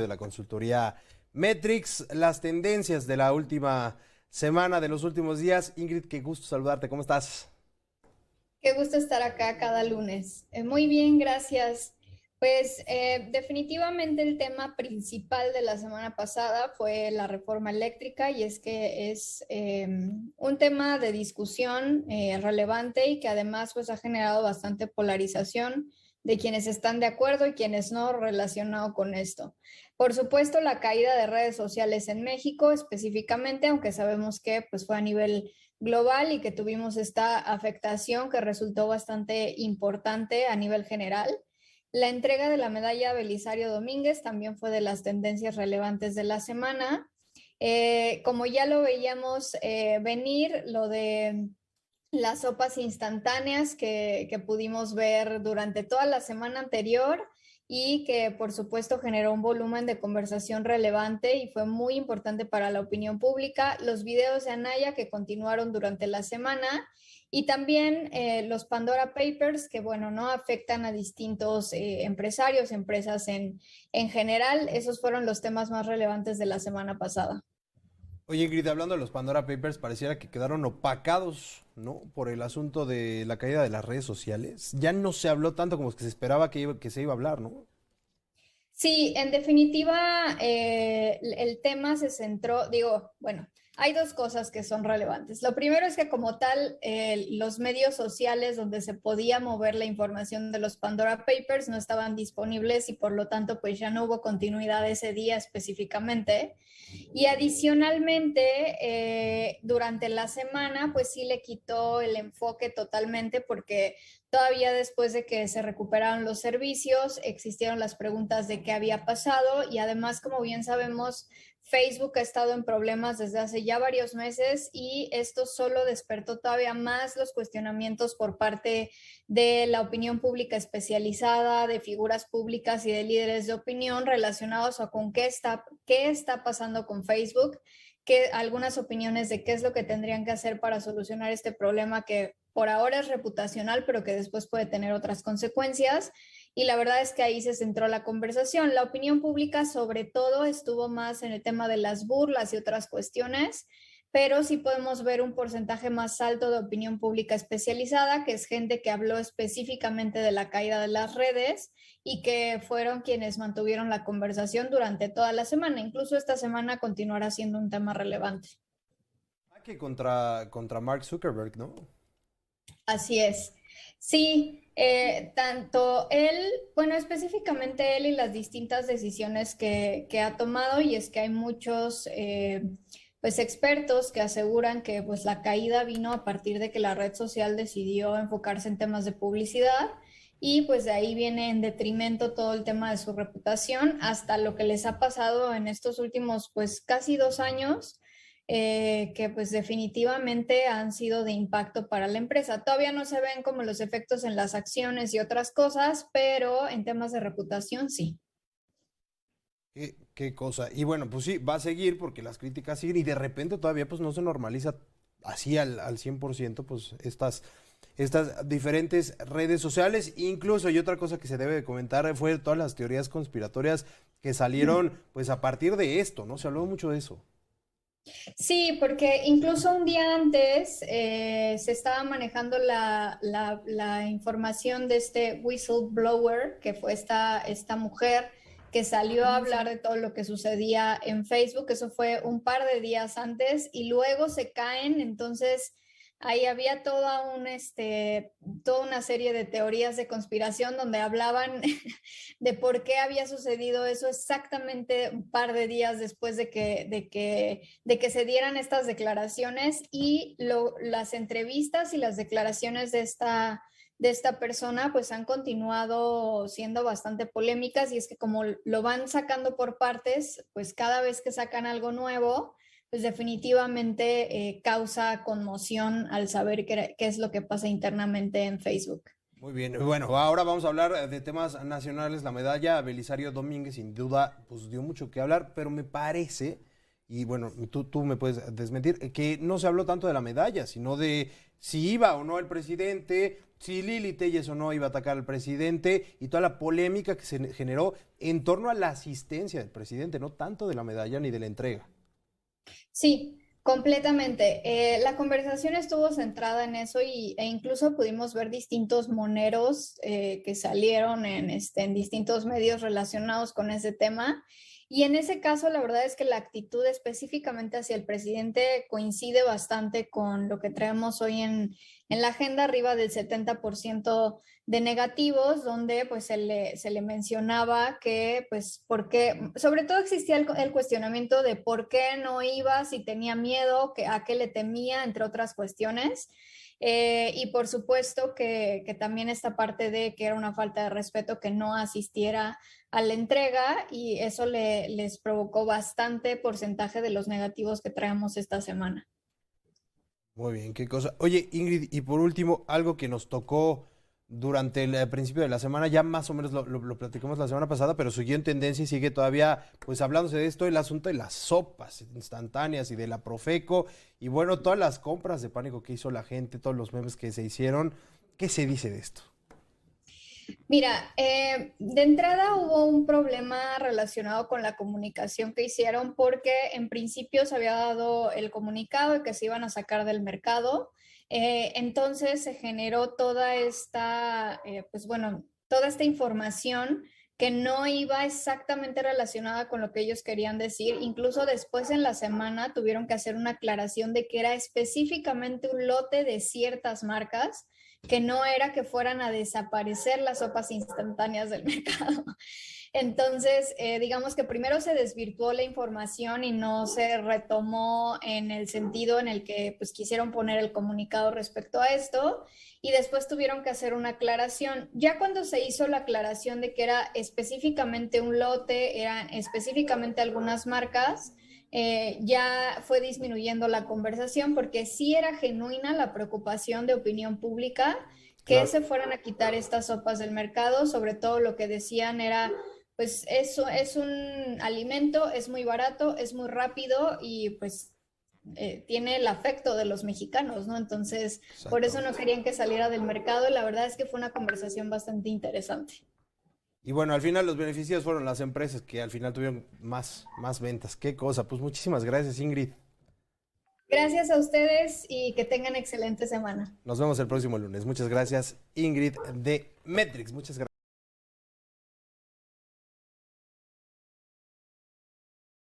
de la consultoría Metrix, las tendencias de la última semana, de los últimos días. Ingrid, qué gusto saludarte, ¿cómo estás? Qué gusto estar acá cada lunes. Muy bien, gracias. Pues definitivamente el tema principal de la semana pasada fue la reforma eléctrica y es que es un tema de discusión relevante y que además pues ha generado bastante polarización de quienes están de acuerdo y quienes no relacionado con esto. Por supuesto, la caída de redes sociales en México específicamente, aunque sabemos que pues fue a nivel global y que tuvimos esta afectación que resultó bastante importante a nivel general. La entrega de la medalla a Belisario Domínguez también fue de las tendencias relevantes de la semana. Como ya lo veíamos venir, lo de las sopas instantáneas que pudimos ver durante toda la semana anterior y que por supuesto generó un volumen de conversación relevante y fue muy importante para la opinión pública. Los videos de Anaya que continuaron durante la semana y también los Pandora Papers que, bueno, no afectan a distintos empresarios, empresas en general. Esos fueron los temas más relevantes de la semana pasada. Oye, Ingrid, hablando de los Pandora Papers, pareciera que quedaron opacados, ¿no? Por el asunto de la caída de las redes sociales. Ya no se habló tanto como que se esperaba que se iba a hablar, ¿no? Sí, en definitiva, el tema se centró, digo, bueno, hay dos cosas que son relevantes. Lo primero es que como tal, los medios sociales donde se podía mover la información de los Pandora Papers no estaban disponibles y por lo tanto, pues ya no hubo continuidad ese día específicamente. Y adicionalmente, durante la semana, pues sí le quitó el enfoque totalmente porque todavía después de que se recuperaron los servicios, existieron las preguntas de qué había pasado y además, como bien sabemos, Facebook ha estado en problemas desde hace ya varios meses y esto solo despertó todavía más los cuestionamientos por parte de la opinión pública especializada, de figuras públicas y de líderes de opinión relacionados a con qué está pasando con Facebook, que algunas opiniones de qué es lo que tendrían que hacer para solucionar este problema que por ahora es reputacional, pero que después puede tener otras consecuencias. Y la verdad es que ahí se centró la conversación. La opinión pública sobre todo estuvo más en el tema de las burlas y otras cuestiones, pero sí podemos ver un porcentaje más alto de opinión pública especializada, que es gente que habló específicamente de la caída de las redes y que fueron quienes mantuvieron la conversación durante toda la semana. Incluso esta semana continuará siendo un tema relevante. Que contra Mark Zuckerberg, ¿no? Así es. Sí, tanto él, bueno, específicamente él y las distintas decisiones que ha tomado, y es que hay muchos pues expertos que aseguran que pues la caída vino a partir de que la red social decidió enfocarse en temas de publicidad y pues de ahí viene en detrimento todo el tema de su reputación hasta lo que les ha pasado en estos últimos pues casi 2 años que pues definitivamente han sido de impacto para la empresa. Todavía no se ven como los efectos en las acciones y otras cosas, pero en temas de reputación sí. Qué cosa. Y bueno, pues sí, va a seguir porque las críticas siguen y de repente todavía pues no se normaliza así al 100% pues estas diferentes redes sociales. Incluso, y otra cosa que se debe de comentar fue todas las teorías conspiratorias que salieron pues a partir de esto, ¿no? Se habló mucho de eso. Sí, porque incluso un día antes se estaba manejando la información de este whistleblower, que fue esta mujer que salió a hablar de todo lo que sucedía en Facebook. Eso fue un par de días antes y luego se caen. Entonces, ahí había toda una serie de teorías de conspiración donde hablaban de por qué había sucedido eso exactamente un par de días después de que se dieran estas declaraciones y las entrevistas y las declaraciones de esta persona pues han continuado siendo bastante polémicas y es que como lo van sacando por partes, pues cada vez que sacan algo nuevo, pues definitivamente causa conmoción al saber qué es lo que pasa internamente en Facebook. Muy bien, bueno, ahora vamos a hablar de temas nacionales. La medalla a Belisario Domínguez, sin duda, pues dio mucho que hablar, pero me parece, y bueno, tú me puedes desmentir, que no se habló tanto de la medalla, sino de si iba o no el presidente, si Lili Telles o no iba a atacar al presidente y toda la polémica que se generó en torno a la asistencia del presidente, no tanto de la medalla ni de la entrega. Sí, completamente. La conversación estuvo centrada en eso e incluso pudimos ver distintos moneros que salieron en distintos medios relacionados con ese tema. Y en ese caso, la verdad es que la actitud específicamente hacia el presidente coincide bastante con lo que traemos hoy en la agenda, arriba del 70% de negativos, donde pues se le mencionaba que pues porque, sobre todo existía el cuestionamiento de por qué no iba, si tenía miedo, a qué le temía, entre otras cuestiones. Y por supuesto que también esta parte de que era una falta de respeto que no asistiera a la entrega y eso les provocó bastante porcentaje de los negativos que traemos esta semana. Muy bien, qué cosa. Oye, Ingrid, y por último, algo que nos tocó durante el principio de la semana, ya más o menos lo platicamos la semana pasada, pero siguió en tendencia y sigue todavía, pues hablándose de esto, el asunto de las sopas instantáneas y de la Profeco, y bueno, todas las compras de pánico que hizo la gente, todos los memes que se hicieron. ¿Qué se dice de esto? Mira, de entrada hubo un problema relacionado con la comunicación que hicieron porque en principio se había dado el comunicado de que se iban a sacar del mercado. Entonces se generó toda esta, pues bueno, toda esta información que no iba exactamente relacionada con lo que ellos querían decir. Incluso después en la semana tuvieron que hacer una aclaración de que era específicamente un lote de ciertas marcas, que no era que fueran a desaparecer las sopas instantáneas del mercado. Entonces, digamos que primero se desvirtuó la información y no se retomó en el sentido en el que pues, quisieron poner el comunicado respecto a esto y después tuvieron que hacer una aclaración. Ya cuando se hizo la aclaración de que era específicamente un lote, eran específicamente algunas marcas, ya fue disminuyendo la conversación porque sí era genuina la preocupación de opinión pública que Claro. se fueran a quitar estas sopas del mercado, sobre todo lo que decían era, pues eso es un alimento, es muy barato, es muy rápido y pues tiene el afecto de los mexicanos, ¿no? Entonces, por eso no Exactamente. querían que saliera del mercado y la verdad es que fue una conversación bastante interesante. Y bueno, al final los beneficios fueron las empresas que al final tuvieron más ventas. Qué cosa. Pues muchísimas gracias, Ingrid. Gracias a ustedes y que tengan excelente semana. Nos vemos el próximo lunes. Muchas gracias, Ingrid de Metrix. Muchas gracias.